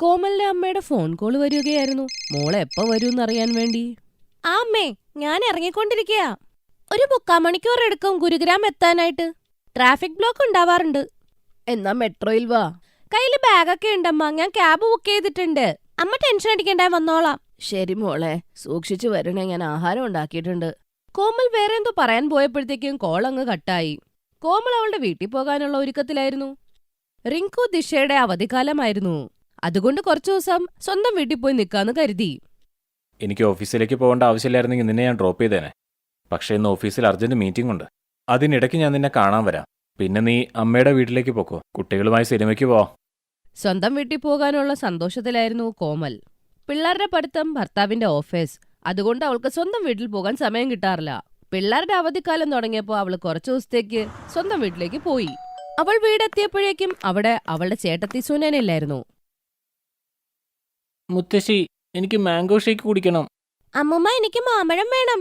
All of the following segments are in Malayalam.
കോമലിന്റെ അമ്മയുടെ ഫോൺ കോൾ വരികയായിരുന്നു. മോളെ എപ്പോ വരൂന്നറിയാൻ വേണ്ടി. ആ അമ്മേ, ഞാൻ ഇറങ്ങിക്കൊണ്ടിരിക്കയാ. ഒരു 3/4 മണിക്കൂർ എടുക്കും ഗുരുഗ്രാം എത്താനായിട്ട്. ട്രാഫിക് ബ്ലോക്ക് ഉണ്ടാവാറുണ്ട്. എന്നാ മെട്രോയിൽ വാ. കയ്യില് ബാഗൊക്കെ ഉണ്ടമ്മ. ഞാൻ ക്യാബ് ബുക്ക് ചെയ്തിട്ടുണ്ട്. അമ്മ ടെൻഷൻ അടിക്കണ്ടേ, വന്നോളാം. ശരി മോളെ, സൂക്ഷിച്ചു വരണേ. ഞാൻ ആഹാരം ഉണ്ടാക്കിയിട്ടുണ്ട്. കോമൽ വേറെ എന്തോ പറയാൻ പോയപ്പോഴത്തേക്കും കോൾ അങ്ങ് കട്ടായി. കോമൽ അവളുടെ വീട്ടിൽ പോകാനുള്ള ഒരുക്കത്തിലായിരുന്നു. റിങ്കു ദിശയുടെ അവധിക്കാലമായിരുന്നു. അതുകൊണ്ട് കുറച്ചു ദിവസം സ്വന്തം വീട്ടിൽ പോയി നിൽക്കാന്ന് കരുതി. എനിക്ക് ഓഫീസിലേക്ക് പോകേണ്ട ആവശ്യമില്ലായിരുന്നെങ്കിൽ നിന്നെ ഞാൻ ഡ്രോപ്പ് ചെയ്തേനെ. പക്ഷേ ഇന്ന് ഓഫീസിൽ അർജന്റ് മീറ്റിംഗ് ഉണ്ട്. അതിനിടയ്ക്ക് ഞാൻ നിന്നെ കാണാൻ വരാം. പിന്നെ നീ അമ്മയുടെ വീട്ടിലേക്ക് പോക്കോ. കുട്ടികളുമായി സിനിമയ്ക്ക് പോവാം. സ്വന്തം വീട്ടിൽ പോകാനുള്ള സന്തോഷത്തിലായിരുന്നു കോമൽ. പിള്ളേരുടെ പഠിത്തം, ഭർത്താവിന്റെ ഓഫീസ്, അതുകൊണ്ട് അവൾക്ക് സ്വന്തം വീട്ടിൽ പോകാൻ സമയം കിട്ടാറില്ല. പിള്ളേരുടെ അവധിക്കാലം തുടങ്ങിയപ്പോൾ അവൾ കുറച്ചു ദിവസത്തേക്ക് സ്വന്തം വീട്ടിലേക്ക് പോയി. അവൾ വീടെത്തിയപ്പോഴേക്കും അവിടെ അവളുടെ ചേട്ടത്തി സുനേനയില്ലായിരുന്നു. മുത്തശ്ശി, എനിക്ക് മാംഗോ ഷേക്ക് കുടിക്കണം. അമ്മൂമ്മ, എനിക്ക് മാമ്പഴം വേണം.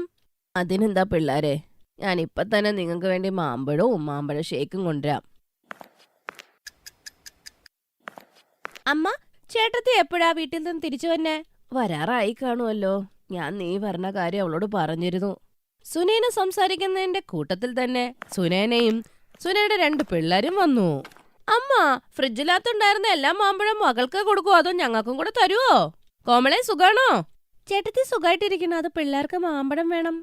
അതിനെന്താ പിള്ളാരെ, ഞാൻ ഇപ്പൊ തന്നെ നിങ്ങൾക്ക് വേണ്ടി മാമ്പഴവും മാമ്പഴ ഷേക്കും കൊണ്ടുവരാം. അമ്മ, ചേട്ടത്തി എപ്പോഴാ വീട്ടിൽ നിന്ന് തിരിച്ചു വന്നെ? വരാറായി കാണുമല്ലോ. ഞാൻ നീ പറഞ്ഞ കാര്യം അവളോട് പറഞ്ഞിരുന്നു. സുനേന സംസാരിക്കുന്നതിന്റെ കൂട്ടത്തിൽ തന്നെ സുനേനയും സുനയുടെ 2 പിള്ളേരും വന്നു. അമ്മ, ഫ്രിഡ്ജിനകത്തുണ്ടായിരുന്ന എല്ലാ മാമ്പഴം മകൾക്ക് കൊടുക്കുവോ അതോ ഞങ്ങൾക്കും കൂടെ തരുവോ? കോമളെ, സുഖാണോ? ചേട്ടത്തി സുഖമായിട്ടിരിക്കണം. അത് പിള്ളേർക്ക് മാമ്പഴം വേണം.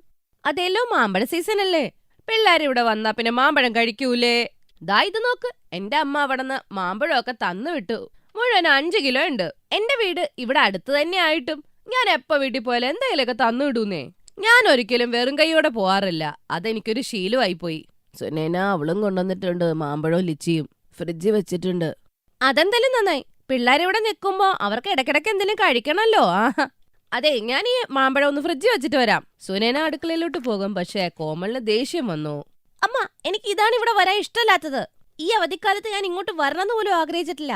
അതേലോ, മാമ്പഴ സീസൺ അല്ലേ. പിള്ളേരിവിടെ വന്നാ പിന്നെ മാമ്പഴം കഴിക്കൂലേ? ദാ ഇത് നോക്ക്, എന്റെ അമ്മ അവിടുന്ന് മാമ്പഴമൊക്കെ തന്നു വിട്ടു. മുഴുവൻ 5 കിലോ ഉണ്ട്. എന്റെ വീട് ഇവിടെ അടുത്ത് തന്നെ ആയിട്ടും ഞാൻ എപ്പോ വീട്ടിൽ പോയാലും എന്തെങ്കിലുമൊക്കെ തന്നു വിടൂന്നേ. ഞാൻ ഒരിക്കലും വെറും കൈയോടെ പോവാറില്ല. അതെനിക്കൊരു ശീലമായി പോയി. സുനേന അവളും കൊണ്ടുവന്നിട്ടുണ്ട് മാമ്പഴവും ലിച്ചിയും. ഫ്രിഡ്ജിൽ വെച്ചിട്ടുണ്ട്. അതെന്തായാലും നന്നായി. പിള്ളേരിവിടെ നിൽക്കുമ്പോ അവർക്ക് ഇടയ്ക്കിടയ്ക്ക് എന്തെങ്കിലും കഴിക്കണല്ലോ. ആഹാ, അതെ, ഞാൻ ഈ മാമ്പഴം ഒന്ന് ഫ്രിഡ്ജിൽ വെച്ചിട്ട് വരാം. സുനേന അടുക്കളയിലോട്ട് പോകും. പക്ഷേ കോമലിന് ദേഷ്യം വന്നു. അമ്മ, എനിക്ക് ഇതാണ് ഇവിടെ വരാൻ ഇഷ്ടമല്ലാത്തത്. ഈ അവധിക്കാലത്ത് ഞാൻ ഇങ്ങോട്ട് വരണമെന്ന് പോലും ആഗ്രഹിച്ചിട്ടില്ല.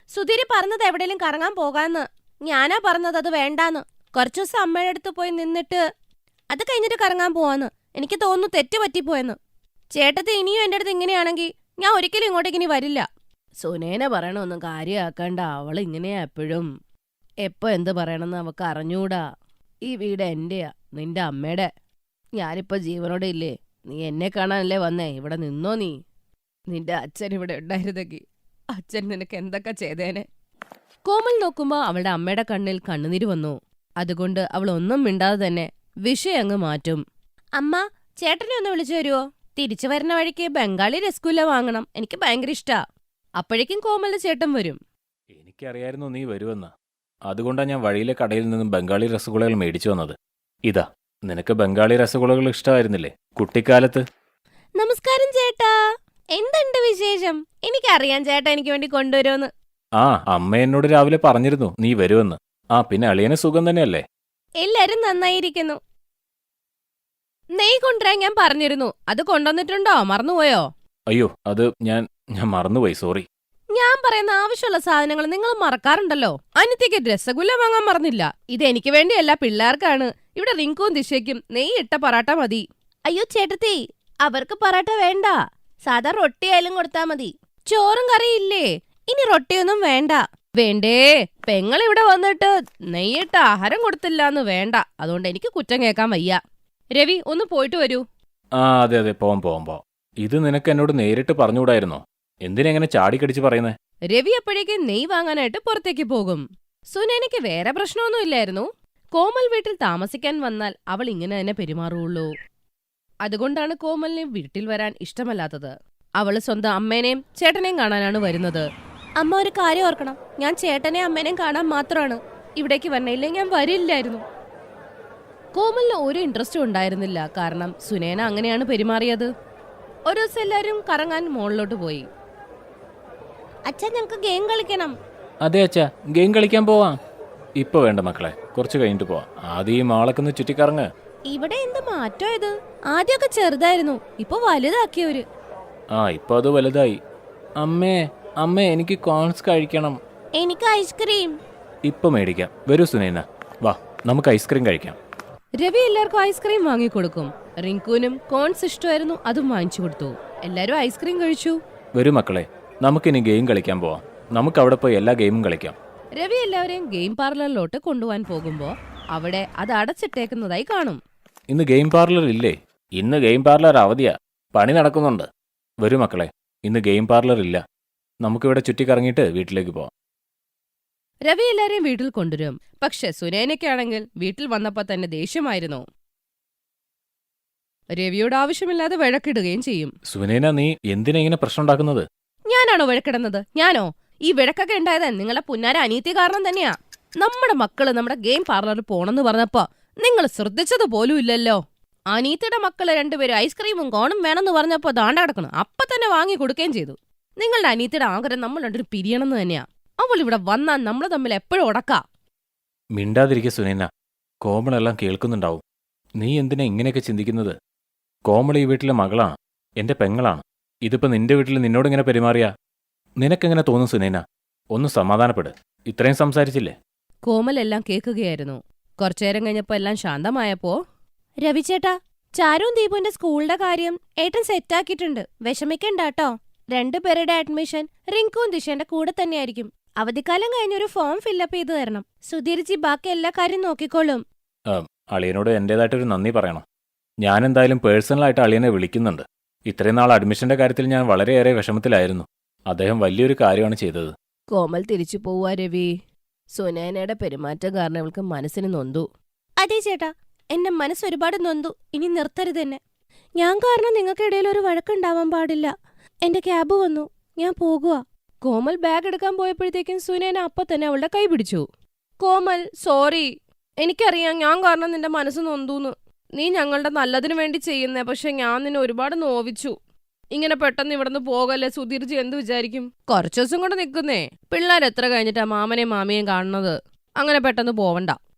സുധീര് പറഞ്ഞത് എവിടെയെങ്കിലും കറങ്ങാൻ പോകാന്ന്. ഞാനാ പറഞ്ഞത് അത് വേണ്ടാന്ന്. കുറച്ചു ദിവസം അമ്മയുടെ അടുത്ത് പോയി നിന്നിട്ട് അത് കഴിഞ്ഞിട്ട് കറങ്ങാൻ പോവാന്ന്. എനിക്ക് തോന്നുന്നു തെറ്റ് പറ്റിപ്പോയെന്ന്. ചേട്ടത്തി ഇനിയും എൻ്റെ അടുത്ത് ഇങ്ങനെയാണെങ്കിൽ ഞാൻ ഒരിക്കലും ഇങ്ങോട്ടേക്ക് ഇനി വരില്ല. സുനേന പറയണൊന്നും കാര്യമാക്കണ്ട. അവളിങ്ങനെയാ എപ്പോഴും. എപ്പോ എന്ത് പറയണമെന്ന് അവക്ക് അറിഞ്ഞൂടാ. ഈ വീട് എന്റെയാ, നിന്റെ അമ്മയുടെ. ഞാനിപ്പോ ജീവനോടെ ഇല്ലേ? നീ എന്നെ കാണാനല്ലേ വന്നേ? ഇവിടെ നിന്നോ നീ? നിന്റെ അച്ഛൻ ഇവിടെ ഉണ്ടായിരുന്നെങ്കിൽ അച്ഛൻ നിനക്ക് എന്തൊക്കെ ചെയ്തേനെ. കോമൽ നോക്കുമ്പോ അവളുടെ അമ്മയുടെ കണ്ണിൽ കണ്ണുനീര് വന്നു. അതുകൊണ്ട് അവൾ ഒന്നും മിണ്ടാതെ തന്നെ വിഷയം അങ്ങ് മാറ്റും. അമ്മ, ചേട്ടനെ ഒന്ന് വിളിച്ചു തരുവോ? തിരിച്ചു വരുന്ന വഴിക്ക് ബംഗാളി രസഗുല്ല വാങ്ങണം. എനിക്ക് ഭയങ്കര ഇഷ്ടാ. അപ്പോഴേക്കും കോമലിന്റെ ചേട്ടൻ വരും. എനിക്കറിയായിരുന്നു നീ വരുമെന്ന്. അതുകൊണ്ടാണ് ഞാൻ വഴിയിലെ കടയിൽ നിന്നും ബംഗാളി രസഗുളകൾ മേടിച്ചു വന്നത്. ഇതാ, നിനക്ക് ബംഗാളി രസഗുളകൾ ഇഷ്ടമായിരുന്നില്ലേ കുട്ടിക്കാലത്ത്? നമസ്കാരം ചേട്ടാ, എന്തുണ്ട് വിശേഷം? എനിക്കറിയാം ചേട്ടാ എനിക്ക് വേണ്ടി കൊണ്ടുവരുമെന്ന്. ആ, അമ്മ എന്നോട് രാവിലെ പറഞ്ഞിരുന്നു നീ വരുമെന്ന്. ആ, പിന്നെ അളിയന് സുഖം തന്നെയല്ലേ? എല്ലാരും നന്നായിരിക്കുന്നു. നെയ് കൊണ്ടുവരാൻ ഞാൻ പറഞ്ഞിരുന്നു. അത് കൊണ്ടുവന്നിട്ടുണ്ടോ? മറന്നുപോയോ? അയ്യോ, അത് ഞാൻ മറന്നുപോയി, സോറി. ഞാൻ പറയുന്ന ആവശ്യമുള്ള സാധനങ്ങൾ നിങ്ങൾ മറക്കാറുണ്ടല്ലോ. അനിത്യക്ക് രസഗുല്ല വാങ്ങാൻ മറന്നില്ല. ഇത് എനിക്ക് വേണ്ടിയല്ല, പിള്ളേർക്കാണ്. ഇവിടെ റിങ്കുവും ദിശയ്ക്കും നെയ്യ് ഇട്ട പറാട്ട മതി. അയ്യോ ചേട്ടത്തി, അവർക്ക് പറാട്ട വേണ്ട. സാധാ റൊട്ടിയായാലും കൊടുത്താ മതി. ചോറും കറിയില്ലേ? ഇനി റൊട്ടിയൊന്നും വേണ്ട. വേണ്ടേ? പെങ്ങൾ ഇവിടെ വന്നിട്ട് നെയ്യിട്ട ആഹാരം കൊടുത്തില്ലാന്ന് വേണ്ട. അതുകൊണ്ട് എനിക്ക് കുറ്റം കേൾക്കാൻ വയ്യ. രവി, ഒന്ന് പോയിട്ട് വരൂ. ആ, അതെ, പോവാം. ഇത് നിനക്ക് എന്നോട് നേരിട്ട് പറഞ്ഞുകൂടായിരുന്നോ? എന്തിനെങ്ങനെ ചാടിക്കടിച്ച് പറയുന്നേ? രവി അപ്പോഴേക്ക് നെയ് വാങ്ങാനായിട്ട് പുറത്തേക്ക് പോകും. സുനേനയ്ക്ക് വേറെ പ്രശ്നമൊന്നും ഇല്ലായിരുന്നു. കോമൽ വീട്ടിൽ താമസിക്കാൻ വന്നാൽ അവൾ ഇങ്ങനെ തന്നെ പെരുമാറുള്ളൂ. അതുകൊണ്ടാണ് കോമലിന് വീട്ടിൽ വരാൻ ഇഷ്ടമല്ലാത്തത്. അവള് സ്വന്തം അമ്മേനെയും ചേട്ടനെയും കാണാനാണ് വരുന്നത്. അമ്മ, ഒരു കാര്യം ഓർക്കണം. ഞാൻ ചേട്ടനെയും അമ്മേനെയും കാണാൻ മാത്രമാണ് ഇവിടേക്ക് വരണില്ലേ, ഞാൻ വരില്ലായിരുന്നു. കോമലിന് ഒരു ഇൻട്രസ്റ്റും ഉണ്ടായിരുന്നില്ല. കാരണം സുനേന അങ്ങനെയാണ് പെരുമാറിയത്. ഒരു ദിവസം എല്ലാരും കറങ്ങാൻ മോളിലോട്ട് പോയി. അച്ഛാ, ഞങ്ങക്ക് ഗെയിം കളിക്കണം. അതെ അച്ഛാ, ഗെയിം കളിക്കാൻ പോവാം. ഇപ്പൊ വേണ്ട മക്കളെ, കുറച്ച് കഴിഞ്ഞിട്ട് പോവാം. ആദ്യം ഈ മാളൊക്കെ ഒന്ന് ചുറ്റിക്കറങ്ങ്. ഇവിടെ എന്ത് മാറ്റം ഇത്? ആദ്യമൊക്കെ ചെറുതായിരുന്നു, ഇപ്പൊ വലുതാക്കിയവര്. ആ, ഇപ്പൊ അത് വലുതായി. അമ്മേ, എനിക്ക് കോൺസ് കഴിക്കണം. എനിക്ക് ഐസ്ക്രീം. ഇപ്പൊ മേടിക്കാം. വരൂ സുനേന, വാ, നമുക്ക് ഐസ്ക്രീം കഴിക്കാം. രവി എല്ലാവർക്കും ഐസ്ക്രീം വാങ്ങിക്കൊടുക്കും. റിങ്കുവിനും കോൺസ് ഇഷ്ടമായിരുന്നു, അതും വാങ്ങിച്ചു കൊടുത്തു. എല്ലാരും ഐസ്ക്രീം കഴിച്ചു. വരൂ മക്കളെ, നമുക്കിനി ഗെയിം കളിക്കാൻ പോവാം. നമുക്ക് അവിടെ പോയി എല്ലാ ഗെയിമും കളിക്കാം. രവി എല്ലാവരെയും ഗെയിം പാർലറിലോട്ട് കൊണ്ടുപോകാൻ പോകുമ്പോ അവിടെ അത് അടച്ചിട്ടേക്കുന്നതായി കാണും. ഇന്ന് ഗെയിം പാർലർ ഇല്ലേ? ഇന്ന് ഗെയിം പാർലർ അവധിയാ, പണി നടക്കുന്നുണ്ട്. വരൂ മക്കളെ, ഇന്ന് ഗെയിം പാർലർ ഇല്ല. നമുക്കിവിടെ ചുറ്റിക്കറങ്ങിയിട്ട് വീട്ടിലേക്ക് പോവാം. രവി എല്ലാരെയും വീട്ടിൽ കൊണ്ടുവരും. പക്ഷെ സുനേനയ്ക്കാണെങ്കിൽ വീട്ടിൽ വന്നപ്പോ തന്നെ ദേഷ്യമായിരുന്നു. രവിയോട് ആവശ്യമില്ലാതെ വഴക്കിടുകയും ചെയ്യും. സുനേന, നീ എന്തിനാ ഇങ്ങനെ പ്രശ്നം ഉണ്ടാക്കുന്നത്? ഞാനാണോ വഴക്കിടുന്നത്? ഞാനോ? ഈ വിഴക്കൊക്കെ ഉണ്ടായത് നിങ്ങളെ പുന്നാര അനീതി കാരണം തന്നെയാ. നമ്മുടെ മക്കള് നമ്മുടെ ഗെയിം പാർലറിൽ പോണെന്ന് പറഞ്ഞപ്പോ നിങ്ങൾ ശ്രദ്ധിച്ചത് പോലും ഇല്ലല്ലോ. അനീത്തിയുടെ മക്കള് രണ്ടുപേരും ഐസ്ക്രീമും കോണും വേണമെന്ന് പറഞ്ഞപ്പോ ദാണ്ട കിടക്കണം. അപ്പൊ തന്നെ വാങ്ങി കൊടുക്കുകയും ചെയ്തു. നിങ്ങളുടെ അനീത്തിയുടെ ആഗ്രഹം നമ്മൾ രണ്ടൊരു പിരിയണമെന്ന് തന്നെയാ. അവൾ ഇവിടെ വന്നാൽ നമ്മൾ തമ്മിൽ എപ്പോഴും ഉടക്കാ. മിണ്ടാതിരിക്കെ സുനേന, കോമളെല്ലാം കേൾക്കുന്നുണ്ടാവും. നീ എന്തിനാ ഇങ്ങനെയൊക്കെ ചിന്തിക്കുന്നത്? കോമൾ ഈ വീട്ടിലെ മകളാണ്, എന്റെ പെങ്ങളാണ്. ഇതിപ്പോ നിന്റെ വീട്ടിൽ നിന്നോടിങ്ങനെ പെരുമാറിയാ നിനക്കെങ്ങനെ തോന്നും സുനേന? ഒന്ന് സമാധാനപ്പെട്. ഇത്രയും സംസാരിച്ചില്ലേ? കോമൽ എല്ലാം കേൾക്കുകയായിരുന്നു. കുറച്ചേരം കഴിഞ്ഞപ്പോ എല്ലാം ശാന്തമായപ്പോ, രവിചേട്ടാ, ചാരുവും ദീപുവിന്റെ സ്കൂളിന്റെ കാര്യം ഏട്ടൻ സെറ്റാക്കിയിട്ടുണ്ട്. വിഷമിക്കണ്ടാട്ടോ. രണ്ടുപേരുടെ അഡ്മിഷൻ റിങ്കുവും ദിശന്റെ കൂടെ തന്നെയായിരിക്കും. അവധിക്കാലം കഴിഞ്ഞൊരു ഫോം ഫില്ലപ്പ് ചെയ്തു തരണം. സുധീർജി ബാക്കി എല്ലാ കാര്യം നോക്കിക്കോളും. അളിയനോട് എന്റേതായിട്ടൊരു നന്ദി പറയണം. ഞാൻ എന്തായാലും പേഴ്സണലായിട്ട് അളിയനെ വിളിക്കുന്നുണ്ട്. ഇത്രയും നാൾ അഡ്മിഷന്റെ കാര്യത്തിൽ ഞാൻ വളരെയേറെ വിഷമത്തിലായിരുന്നു. അദ്ദേഹം വലിയൊരു കാര്യമാണ് ചെയ്തത്. കോമൽ തിരിച്ചു പോവാ രവി. സുനേനയുടെ പെരുമാറ്റം കാരണം അവൾക്ക് മനസ്സിന് നൊന്തു. അതെ ചേട്ടാ, എന്റെ മനസ്സ് ഒരുപാട് നൊന്തു. ഇനി നിർത്തരുതെന്നെ. ഞാൻ കാരണം നിങ്ങൾക്കിടയിൽ ഒരു വഴക്കുണ്ടാവാൻ പാടില്ല. എന്റെ ക്യാബ് വന്നു, ഞാൻ പോകുക. കോമൽ ബാഗ് എടുക്കാൻ പോയപ്പോഴത്തേക്കും സുനേന അപ്പൊ തന്നെ അവളുടെ കൈ പിടിച്ചു. കോമൽ, സോറി. എനിക്കറിയാം ഞാൻ കാരണം നിന്റെ മനസ്സ് നൊന്തൂന്ന്. നീ ഞങ്ങളുടെ നല്ലതിനു വേണ്ടി ചെയ്യുന്നേ. പക്ഷെ ഞാൻ നിന്നെ ഒരുപാട് നോവിച്ചു. ഇങ്ങനെ പെട്ടെന്ന് ഇവിടുന്ന് പോകല്ലേ. സുധീർജി എന്ത് വിചാരിക്കും? കുറച്ചു ദിവസം കൊണ്ട് നിൽക്കുന്നേ. പിള്ളേർ എത്ര കഴിഞ്ഞിട്ടാ മാമനെയും മാമിയെയും കാണുന്നത്? അങ്ങനെ പെട്ടെന്ന് പോവണ്ട.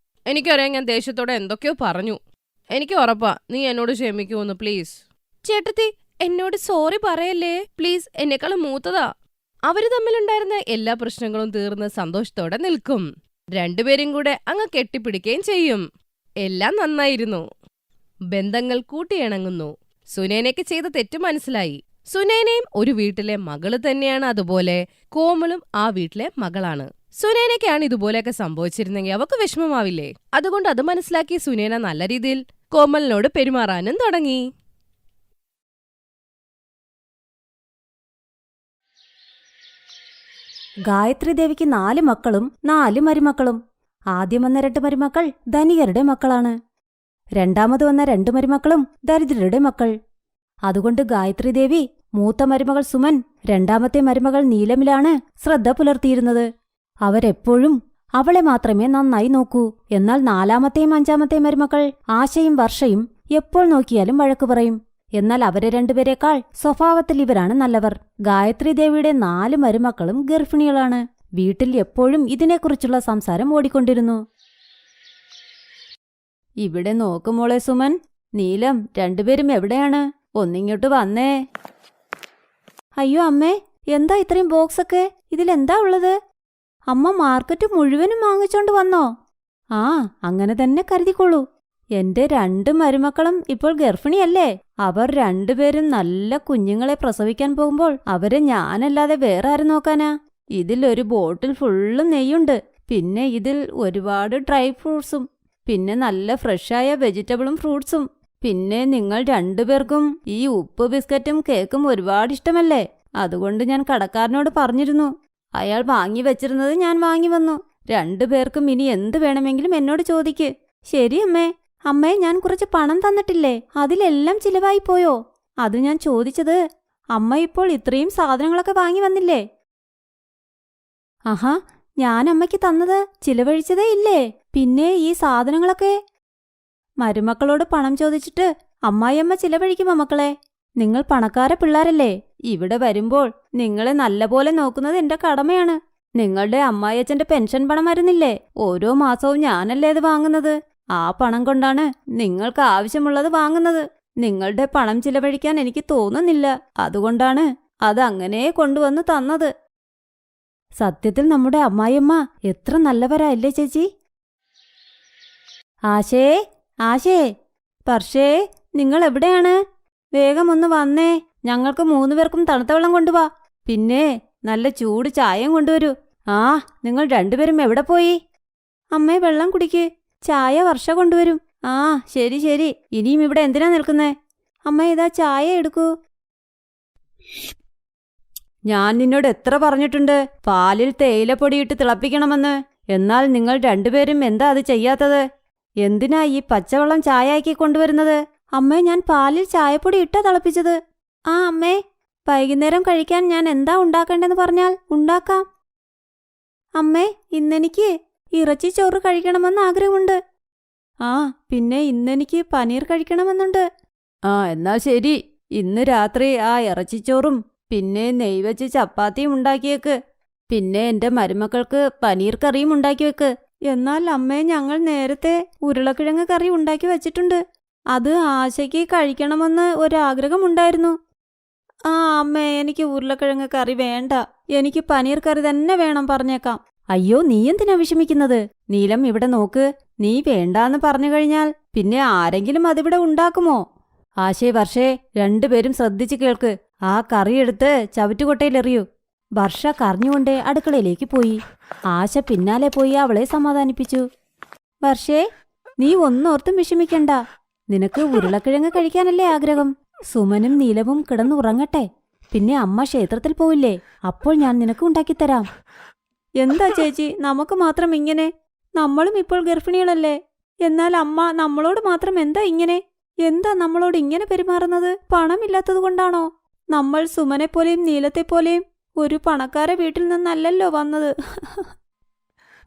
എനിക്കറിയാം ഞാൻ ദേഷ്യത്തോടെ എന്തൊക്കെയോ പറഞ്ഞു. എനിക്ക് ഉറപ്പാ നീ എന്നോട് ക്ഷമിക്കുമെന്ന്. പ്ലീസ് ചേട്ടത്തി, എന്നോട് സോറി പറയല്ലേ പ്ലീസ്. എന്നെക്കാളും മൂത്തതാ. അവര് തമ്മിലുണ്ടായിരുന്ന എല്ലാ പ്രശ്നങ്ങളും തീർന്ന് സന്തോഷത്തോടെ നിൽക്കും. രണ്ടുപേരും കൂടെ അങ്ങ് കെട്ടിപ്പിടിക്കുകയും ചെയ്യും. എല്ലാം നന്നായിരുന്നു. ബന്ധങ്ങൾ കൂട്ടിയിണങ്ങുന്നു. സുനേനയ്ക്ക് ചെയ്ത തെറ്റ് മനസ്സിലായി. സുനേനയും ഒരു വീട്ടിലെ മകള് തന്നെയാണ്. അതുപോലെ കോമളും ആ വീട്ടിലെ മകളാണ്. സുനേനയ്ക്കാണ് ഇതുപോലെയൊക്കെ സംഭവിച്ചിരുന്നെങ്കിൽ അവക്ക് വിഷമമാവില്ലേ? അതുകൊണ്ട് അത് മനസ്സിലാക്കി സുനേന നല്ല രീതിയിൽ കോമലിനോട് പെരുമാറാനും തുടങ്ങി. ഗായത്രി ദേവിക്ക് 4 മക്കളും 4 മരുമക്കളും. ആദ്യം വന്ന 2 മരുമക്കൾ ധനികരുടെ മക്കളാണ്. രണ്ടാമത് വന്ന 2 മരുമക്കളും ദരിദ്രരുടെ മക്കൾ. അതുകൊണ്ട് ഗായത്രി ദേവി മൂത്ത മരുമകൾ സുമൻ, രണ്ടാമത്തെ മരുമകൾ നീലമിലാണ് ശ്രദ്ധ പുലർത്തിയിരുന്നത്. അവരെപ്പോഴും അവളെ മാത്രമേ നന്നായി നോക്കൂ. എന്നാൽ 4ാമത്തെയും 5ാമത്തെയും മരുമക്കൾ ആശയും വർഷയും എപ്പോൾ നോക്കിയാലും വഴക്കു പറയും. എന്നാൽ അവരെ രണ്ടുപേരെക്കാൾ സ്വഭാവത്തിൽ ഇവരാണ് നല്ലവർ. ഗായത്രി ദേവിയുടെ 4 മരുമക്കളും ഗർഭിണികളാണ്. വീട്ടിൽ എപ്പോഴും ഇതിനെക്കുറിച്ചുള്ള സംസാരം ഓടിക്കൊണ്ടിരുന്നു. ഇവിടെ നോക്കുമോളെ സുമൻ, നീലം, രണ്ടുപേരും എവിടെയാണ്? ഒന്നിങ്ങോട്ട് വന്നേ. അയ്യോ അമ്മേ, എന്താ ഇത്രയും ബോക്സൊക്കെ? ഇതിലെന്താ ഉള്ളത്? അമ്മ മാർക്കറ്റ് മുഴുവനും വാങ്ങിച്ചോണ്ട് വന്നോ? ആ, അങ്ങനെ തന്നെ കരുതിക്കോളൂ. എന്റെ 2 മരുമക്കളും ഇപ്പോൾ ഗർഭിണിയല്ലേ? അവർ രണ്ടുപേരും നല്ല കുഞ്ഞുങ്ങളെ പ്രസവിക്കാൻ പോകുമ്പോൾ അവരെ ഞാനല്ലാതെ വേറെ ആരും നോക്കാനാ? ഇതിലൊരു ബോട്ടിൽ ഫുള്ളും നെയ്യുണ്ട്. പിന്നെ ഇതിൽ ഒരുപാട് ഡ്രൈ ഫ്രൂട്ട്സും പിന്നെ നല്ല ഫ്രഷായ വെജിറ്റബിളും ഫ്രൂട്ട്സും. പിന്നെ നിങ്ങൾ രണ്ടുപേർക്കും ഈ ഉപ്പ് ബിസ്ക്കറ്റും കേക്കും ഒരുപാട് ഇഷ്ടമല്ലേ? അതുകൊണ്ട് ഞാൻ കടക്കാരനോട് പറഞ്ഞിരുന്നു. അയാൾ വാങ്ങി വെച്ചിരുന്നത് ഞാൻ വാങ്ങി വന്നു. 2 പേർക്കും ഇനി എന്ത് വേണമെങ്കിലും എന്നോട് ചോദിക്ക്. ശരി അമ്മേ. അമ്മേ, ഞാൻ കുറച്ച് പണം തന്നിട്ടില്ലേ? അതിലെല്ലാം ചിലവായി പോയോ? അത് ഞാൻ ചോദിച്ചത്. അമ്മ ഇപ്പോൾ ഇത്രയും സാധനങ്ങളൊക്കെ വാങ്ങി വന്നില്ലേ? ആഹാ, ഞാൻ അമ്മയ്ക്ക് തന്നത് ചിലവഴിച്ചതേ ഇല്ലേ? പിന്നെ ഈ സാധനങ്ങളൊക്കെ? മരുമക്കളോട് പണം ചോദിച്ചിട്ട് അമ്മായിയമ്മ ചിലവഴിക്കുമോ മക്കളെ? നിങ്ങൾ പണക്കാര പിള്ളേരല്ലേ? ഇവിടെ വരുമ്പോൾ നിങ്ങളെ നല്ലപോലെ നോക്കുന്നത് എന്റെ കടമയാണ്. നിങ്ങളുടെ അമ്മായിയച്ഛന്റെ പെൻഷൻ പണം വരുന്നില്ലേ? ഓരോ മാസവും ഞാനല്ലേ അത് വാങ്ങുന്നത്. ആ പണം കൊണ്ടാണ് നിങ്ങൾക്ക് ആവശ്യമുള്ളത് വാങ്ങുന്നത്. നിങ്ങളുടെ പണം ചിലവഴിക്കാൻ എനിക്ക് തോന്നുന്നില്ല. അതുകൊണ്ടാണ് അതങ്ങനെ കൊണ്ടുവന്ന് തന്നത്. സത്യത്തിൽ നമ്മുടെ അമ്മായിയമ്മ എത്ര നല്ലവരല്ലേ ചേച്ചി? ആശേ, ആശേ, പക്ഷേ നിങ്ങൾ എവിടെയാണ്? വേഗം ഒന്ന് വന്നേ. ഞങ്ങൾക്ക് 3 പേർക്കും തണുത്ത വെള്ളം കൊണ്ടുവാ. പിന്നെ നല്ല ചൂട് ചായയും കൊണ്ടുവരൂ. ആ, നിങ്ങൾ രണ്ടുപേരും എവിടെ പോയി? അമ്മേ, വെള്ളം കുടിക്ക്. ചായ വർഷ കൊണ്ടുവരും. ആ, ശരി ശരി. ഇനിയും ഇവിടെ എന്തിനാ നിൽക്കുന്നേ? അമ്മ, ഇതാ ചായ എടുക്കൂ. ഞാൻ നിന്നോട് എത്ര പറഞ്ഞിട്ടുണ്ട് പാലിൽ തേയിലപ്പൊടിയിട്ട് തിളപ്പിക്കണമെന്ന്. എന്നാൽ നിങ്ങൾ രണ്ടുപേരും എന്താ അത് ചെയ്യാത്തത്? എന്തിനാ ഈ പച്ചവെള്ളം ചായയാക്കി കൊണ്ടുവരുന്നത്? അമ്മേ, ഞാൻ പാലിൽ ചായപ്പൊടി ഇട്ടാ തിളപ്പിച്ചത്. ആ അമ്മേ, വൈകുന്നേരം കഴിക്കാൻ ഞാൻ എന്താ ഉണ്ടാക്കേണ്ടെന്ന് പറഞ്ഞാൽ ഉണ്ടാക്കാം. അമ്മേ, ഇന്നെനിക്ക് ഇറച്ചി ചോറ് കഴിക്കണമെന്ന് ആഗ്രഹമുണ്ട്. ആ, പിന്നെ ഇന്നെനിക്ക് പനീർ കഴിക്കണമെന്നുണ്ട്. ആ, എന്നാൽ ശരി. ഇന്ന് രാത്രി ആ ഇറച്ചിച്ചോറും പിന്നെ നെയ് വെച്ച് ചപ്പാത്തിയും ഉണ്ടാക്കിയേക്ക്. പിന്നെ എന്റെ മരുമക്കൾക്ക് പനീർ കറിയും ഉണ്ടാക്കി വെക്ക്. എന്നാൽ അമ്മേ, ഞങ്ങൾ നേരത്തെ ഉരുളക്കിഴങ്ങ് കറി ഉണ്ടാക്കി വച്ചിട്ടുണ്ട്. അത് ആശയ്ക്ക് കഴിക്കണമെന്ന് ഒരാഗ്രഹമുണ്ടായിരുന്നു. ആ അമ്മേ, എനിക്ക് ഉരുളക്കിഴങ്ങ് കറി വേണ്ട. എനിക്ക് പനീർ കറി തന്നെ വേണം, പറഞ്ഞേക്കാം. അയ്യോ, നീ എന്തിനാ വിഷമിക്കുന്നത്? നീലം, ഇവിടെ നോക്ക്. നീ വേണ്ടാന്ന് പറഞ്ഞു കഴിഞ്ഞാൽ പിന്നെ ആരെങ്കിലും അതിവിടെ ഉണ്ടാക്കുമോ? ആശേ, വർഷേ, രണ്ടുപേരും ശ്രദ്ധിച്ചു കേൾക്ക്. ആ കറിയെടുത്ത് ചവറ്റുകൊട്ടയിലെറിയൂ. വർഷ കരഞ്ഞുകൊണ്ട് അടുക്കളയിലേക്ക് പോയി. ആശ പിന്നാലെ പോയി അവളെ സമാധാനിപ്പിച്ചു. വർഷേ, നീ ഒന്നോർത്തും വിഷമിക്കണ്ട. നിനക്ക് ഉരുളക്കിഴങ്ങ് കഴിക്കാനല്ലേ ആഗ്രഹം? സുമനും നീലവും കിടന്നുറങ്ങട്ടെ. പിന്നെ അമ്മ ക്ഷേത്രത്തിൽ പോവില്ലേ? അപ്പോൾ ഞാൻ നിനക്ക് ഉണ്ടാക്കിത്തരാം. എന്താ ചേച്ചി, നമുക്ക് മാത്രം ഇങ്ങനെ? നമ്മളും ഇപ്പോൾ ഗർഭിണികളല്ലേ. എന്നാൽ അമ്മ നമ്മളോട് മാത്രം എന്താ ഇങ്ങനെ? എന്താ നമ്മളോട് ഇങ്ങനെ പെരുമാറുന്നത്? പണമില്ലാത്തത് കൊണ്ടാണോ? നമ്മൾ സുമനെപ്പോലെയും നീലത്തെപ്പോലെയും ഒരു പണക്കാരെ വീട്ടിൽ നിന്നല്ലല്ലോ വന്നത്.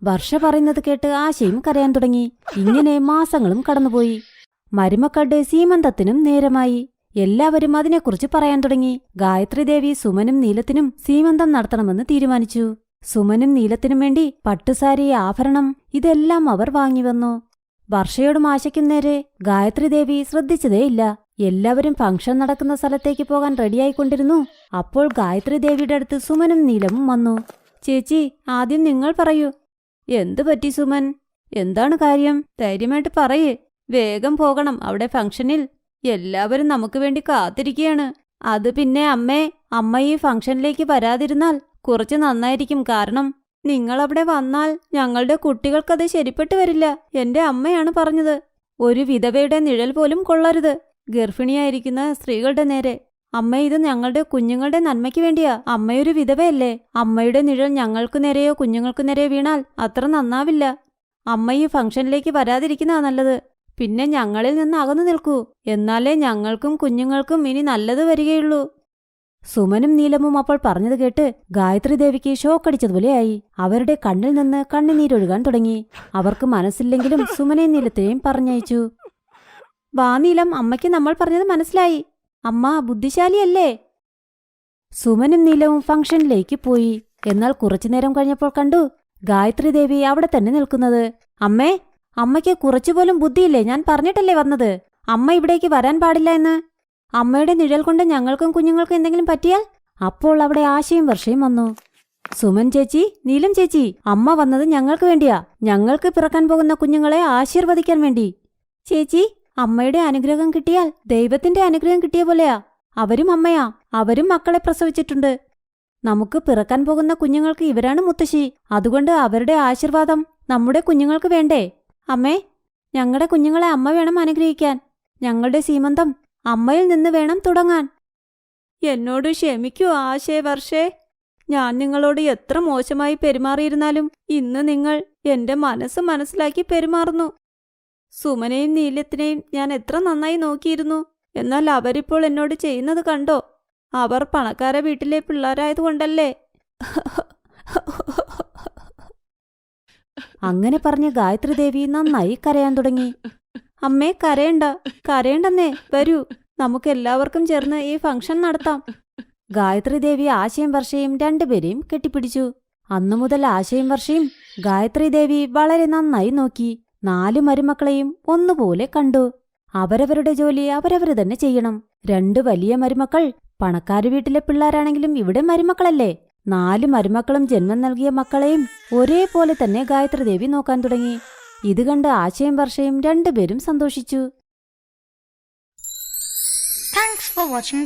വർഷ പറയുന്നത് കേട്ട് ആശയും കരയാൻ തുടങ്ങി. ഇങ്ങനെ മാസങ്ങളും കടന്നുപോയി. മരുമക്കളുടെ സീമന്തത്തിനും നേരമായി. എല്ലാവരും അതിനെക്കുറിച്ച് പറയാൻ തുടങ്ങി. ഗായത്രി ദേവി സുമനും നീലത്തിനും സീമന്തം നടത്തണമെന്ന് തീരുമാനിച്ചു. സുമനും നീലത്തിനും വേണ്ടി പട്ടുസാരി, ആഭരണം ഇതെല്ലാം അവർ വാങ്ങിവന്നു. വർഷയോടും ആശയ്ക്കും നേരെ ഗായത്രി ദേവി ശ്രദ്ധിച്ചതേയില്ല. എല്ലാവരും ഫംഗ്ഷൻ നടക്കുന്ന സ്ഥലത്തേക്ക് പോകാൻ റെഡിയായിക്കൊണ്ടിരുന്നു. അപ്പോൾ ഗായത്രി ദേവിയുടെ അടുത്ത് സുമനും നീലവും വന്നു. ചേച്ചി, ആദ്യം നിങ്ങൾ പറയൂ. എന്തു പറ്റി സുമൻ? എന്താണ് കാര്യം? ധൈര്യമായിട്ട് പറയേ. വേഗം പോകണം. അവിടെ ഫംഗ്ഷനിൽ എല്ലാവരും നമുക്ക് വേണ്ടി കാത്തിരിക്കുകയാണ്. അത് പിന്നെ അമ്മേ, അമ്മ ഈ ഫംഗ്ഷനിലേക്ക് വരാതിരുന്നാൽ കുറച്ച് നന്നായിരിക്കും. കാരണം നിങ്ങളവിടെ വന്നാൽ ഞങ്ങളുടെ കുട്ടികൾക്കത് ശരിപ്പെട്ടു വരില്ല. എന്റെ അമ്മയാണ് പറഞ്ഞത്. ഒരു വിധവയുടെ നിഴൽ പോലും കൊള്ളരുത് ഗർഭിണിയായിരിക്കുന്ന സ്ത്രീകളുടെ നേരെ. അമ്മ, ഇത് ഞങ്ങളുടെ കുഞ്ഞുങ്ങളുടെ നന്മയ്ക്ക് വേണ്ടിയാ. അമ്മയൊരു വിധവയല്ലേ. അമ്മയുടെ നിഴൽ ഞങ്ങൾക്കു നേരെയോ കുഞ്ഞുങ്ങൾക്കു നേരെയോ വീണാൽ അത്ര നന്നാവില്ല. അമ്മ ഈ ഫംഗ്ഷനിലേക്ക് വരാതിരിക്കുന്നതാ നല്ലത്. പിന്നെ ഞങ്ങളിൽ നിന്ന് അകന്നു നിൽക്കൂ. എന്നാലേ ഞങ്ങൾക്കും കുഞ്ഞുങ്ങൾക്കും ഇനി നല്ലത് വരികയുള്ളൂ. സുമനും നീലമും അപ്പോൾ പറഞ്ഞത് കേട്ട് ഗായത്രി ദേവിക്ക് ഷോക്കടിച്ചതുപോലെയായി. അവരുടെ കണ്ണിൽ നിന്ന് കണ്ണുനീരൊഴുകാൻ തുടങ്ങി. അവർക്ക് മനസ്സില്ലെങ്കിലും സുമനെയും നീലത്തെയും പറഞ്ഞയച്ചു. വാ നീലം, അമ്മയ്ക്ക് നമ്മൾ പറഞ്ഞത് മനസ്സിലായി. അമ്മ ബുദ്ധിശാലിയല്ലേ? സുമനും നീലവും ഫംഗ്ഷനിലേക്ക് പോയി. എന്നാൽ കുറച്ചുനേരം കഴിഞ്ഞപ്പോൾ കണ്ടു ഗായത്രി ദേവി അവിടെ തന്നെ നിൽക്കുന്നത്. അമ്മേ, അമ്മയ്ക്ക് കുറച്ചുപോലും ബുദ്ധിയില്ലേ? ഞാൻ പറഞ്ഞിട്ടല്ലേ വന്നത് അമ്മ ഇവിടേക്ക് വരാൻ പാടില്ല എന്ന്. അമ്മയുടെ നിഴൽ കൊണ്ട് ഞങ്ങൾക്കും കുഞ്ഞുങ്ങൾക്കും എന്തെങ്കിലും പറ്റിയാൽ? അപ്പോൾ അവിടെ ആശയും വർഷയും വന്നു. സുമൻ ചേച്ചി, നീലം ചേച്ചി, അമ്മ വന്നത് ഞങ്ങൾക്ക് വേണ്ടിയാ. ഞങ്ങൾക്ക് പിറക്കാൻ പോകുന്ന കുഞ്ഞുങ്ങളെ ആശീർവദിക്കാൻ വേണ്ടി. ചേച്ചി, അമ്മയുടെ അനുഗ്രഹം കിട്ടിയാൽ ദൈവത്തിന്റെ അനുഗ്രഹം കിട്ടിയ പോലെയാ. അവരും അമ്മയാ. അവരും മക്കളെ പ്രസവിച്ചിട്ടുണ്ട്. നമുക്ക് പിറക്കാൻ പോകുന്ന കുഞ്ഞുങ്ങൾക്ക് ഇവരാണ് മുത്തശ്ശി. അതുകൊണ്ട് അവരുടെ ആശീർവാദം നമ്മുടെ കുഞ്ഞുങ്ങൾക്ക് വേണ്ടേ? അമ്മേ, ഞങ്ങളുടെ കുഞ്ഞുങ്ങളെ അമ്മ വേണം അനുഗ്രഹിക്കാൻ. ഞങ്ങളുടെ സീമന്തം അമ്മയിൽ നിന്ന് വേണം തുടങ്ങാൻ. എന്നോട് ക്ഷമിക്കൂ ആശേ, വർഷേ. ഞാൻ നിങ്ങളോട് എത്ര മോശമായി പെരുമാറിയിരുന്നാലും ഇന്ന് നിങ്ങൾ എന്റെ മനസ്സ് മനസ്സിലാക്കി പെരുമാറുന്നു. സുമനെയും നീലത്തിനെയും ഞാൻ എത്ര നന്നായി നോക്കിയിരുന്നു. എന്നാൽ അവരിപ്പോൾ എന്നോട് ചെയ്യുന്നത് കണ്ടോ? അവർ പണക്കാരെ വീട്ടിലെ പിള്ളേരായതുകൊണ്ടല്ലേ. അങ്ങനെ പറഞ്ഞ് ഗായത്രി ദേവി നന്നായി കരയാൻ തുടങ്ങി. അമ്മേ, കരയണ്ടെന്നേ. വരൂ, നമുക്കെല്ലാവർക്കും ചേർന്ന് ഈ ഫംഗ്ഷൻ നടത്താം. ഗായത്രി ദേവി ആശയും വർഷയും രണ്ടുപേരെയും കെട്ടിപ്പിടിച്ചു. അന്നുമുതൽ ആശയും വർഷയും ഗായത്രി ദേവി വളരെ നന്നായി നോക്കി. 4 മരുമക്കളെയും ഒന്നുപോലെ കണ്ടു. അവരവരുടെ ജോലി അവരവര് തന്നെ ചെയ്യണം. 2 വലിയ മരുമക്കൾ പണക്കാരു വീട്ടിലെ പിള്ളേരാണെങ്കിലും ഇവിടെ മരുമക്കളല്ലേ. 4 മരുമക്കളും ജന്മം നൽകിയ മക്കളെയും ഒരേപോലെ തന്നെ ഗായത്രി ദേവി നോക്കാൻ തുടങ്ങി. ഇത് കണ്ട് ആശയും വർഷയും രണ്ടുപേരും സന്തോഷിച്ചു. Thanks for watching.